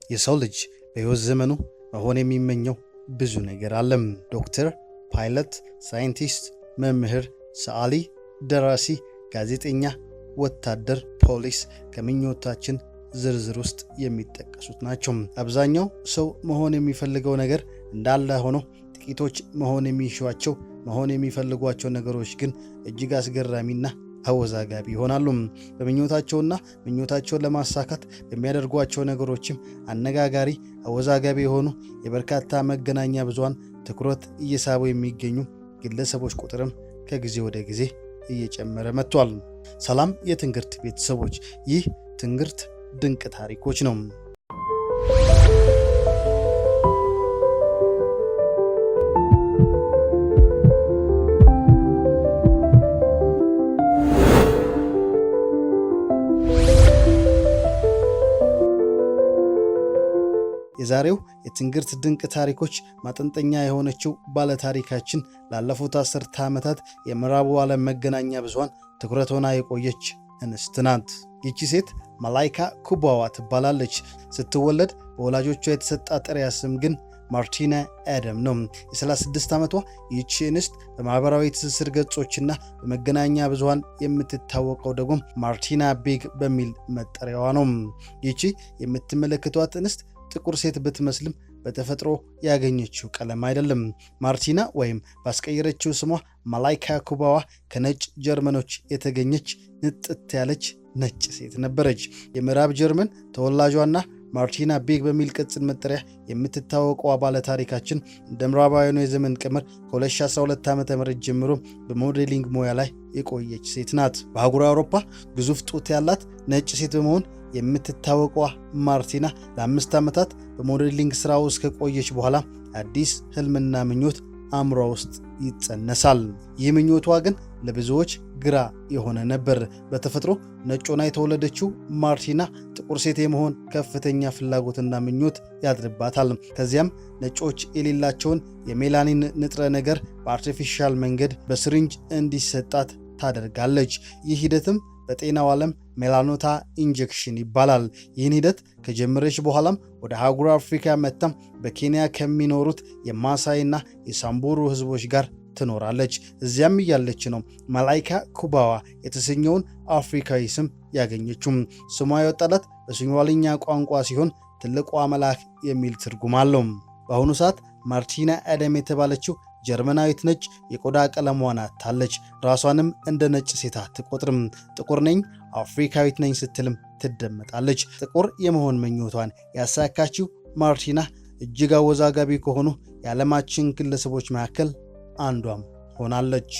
የሰው ልጅ በሕይወት ዘመኑ መሆን የሚመኘው ብዙ ነገር አለ። ዶክተር፣ ፓይለት፣ ሳይንቲስት፣ መምህር፣ ሰዓሊ፣ ደራሲ፣ ጋዜጠኛ፣ ወታደር፣ ፖሊስ ከምኞታችን ዝርዝር ውስጥ የሚጠቀሱት ናቸው። አብዛኛው ሰው መሆን የሚፈልገው ነገር እንዳለ ሆኖ ጥቂቶች መሆን የሚሿቸው መሆን የሚፈልጓቸው ነገሮች ግን እጅግ አስገራሚና አወዛጋቢ ይሆናሉ። በምኞታቸውና ምኞታቸውን ለማሳካት በሚያደርጓቸው ነገሮችም አነጋጋሪ አወዛጋቢ የሆኑ የበርካታ መገናኛ ብዙሃን ትኩረት እየሳቡ የሚገኙ ግለሰቦች ቁጥርም ከጊዜ ወደ ጊዜ እየጨመረ መጥቷል። ሰላም የትንግርት ቤተሰቦች፣ ይህ ትንግርት ድንቅ ታሪኮች ነው። የዛሬው የትንግርት ድንቅ ታሪኮች ማጠንጠኛ የሆነችው ባለታሪካችን ላለፉት 10 ዓመታት የምዕራቡ ዓለም መገናኛ ብዙሃን ትኩረት ሆና የቆየች እንስት ናት። ይቺ ሴት ማላይካ ኩባዋ ትባላለች። ስትወለድ በወላጆቿ የተሰጣት ጥሪያ ስም ግን ማርቲና አደም ነው። የ36 ዓመቷ ይቺ እንስት በማህበራዊ ትስስር ገጾችና በመገናኛ ብዙሃን የምትታወቀው ደግሞ ማርቲና ቢግ በሚል መጠሪያዋ ነው። ይቺ የምትመለከቷት እንስት ጥቁር ሴት ብትመስልም በተፈጥሮ ያገኘችው ቀለም አይደለም። ማርቲና ወይም ባስቀየረችው ስሟ ማላይካ ኩባዋ ከነጭ ጀርመኖች የተገኘች ንጥት ያለች ነጭ ሴት ነበረች። የምዕራብ ጀርመን ተወላጇና ማርቲና ቢግ በሚል ቅጽል መጠሪያ የምትታወቀው ባለ ታሪካችን እንደ ምዕራባውያኑ የዘመን ቀመር ከ2012 ዓ.ም ጀምሮ በሞዴሊንግ ሙያ ላይ የቆየች ሴት ናት። በአህጉረ አውሮፓ ግዙፍ ጡት ያላት ነጭ ሴት በመሆን የምትታወቀው ማርቲና ለ5 ዓመታት በሞዴሊንግ ስራ ውስጥ ከቆየች በኋላ አዲስ ህልምና ምኞት አእምሯ ውስጥ ይጸነሳል። ይህ ምኞቷ ግን ለብዙዎች ግራ የሆነ ነበር። በተፈጥሮ ነጭ ሆና የተወለደችው ማርቲና ጥቁር ሴት የመሆን ከፍተኛ ፍላጎትና ምኞት ያድርባታል። ከዚያም ነጮች የሌላቸውን የሜላኒን ንጥረ ነገር በአርቲፊሻል መንገድ በስሪንጅ እንዲሰጣት ታደርጋለች። ይህ ሂደትም በጤናው ዓለም ሜላኖታ ኢንጀክሽን ይባላል። ይህን ሂደት ከጀመረች በኋላም ወደ አህጉረ አፍሪካ መጥታም በኬንያ ከሚኖሩት የማሳይና የሳምቡሩ ህዝቦች ጋር ትኖራለች። እዚያም እያለች ነው ማላይካ ኩባዋ የተሰኘውን አፍሪካዊ ስም ያገኘችው። ስሟ የወጣላት በሶማሊኛ ቋንቋ ሲሆን ትልቋ መልአክ የሚል ትርጉም አለው። በአሁኑ ሰዓት ማርቲና አደም የተባለችው ጀርመናዊት ነጭ የቆዳ ቀለሟን አጥታለች። ራሷንም እንደ ነጭ ሴት አትቆጥርም። ጥቁር ነኝ፣ አፍሪካዊት ነኝ ስትልም ትደመጣለች። ጥቁር የመሆን ምኞቷን ያሳካችው ማርቲና እጅግ አወዛጋቢ ከሆኑ የዓለማችን ግለሰቦች መካከል አንዷም ሆናለች።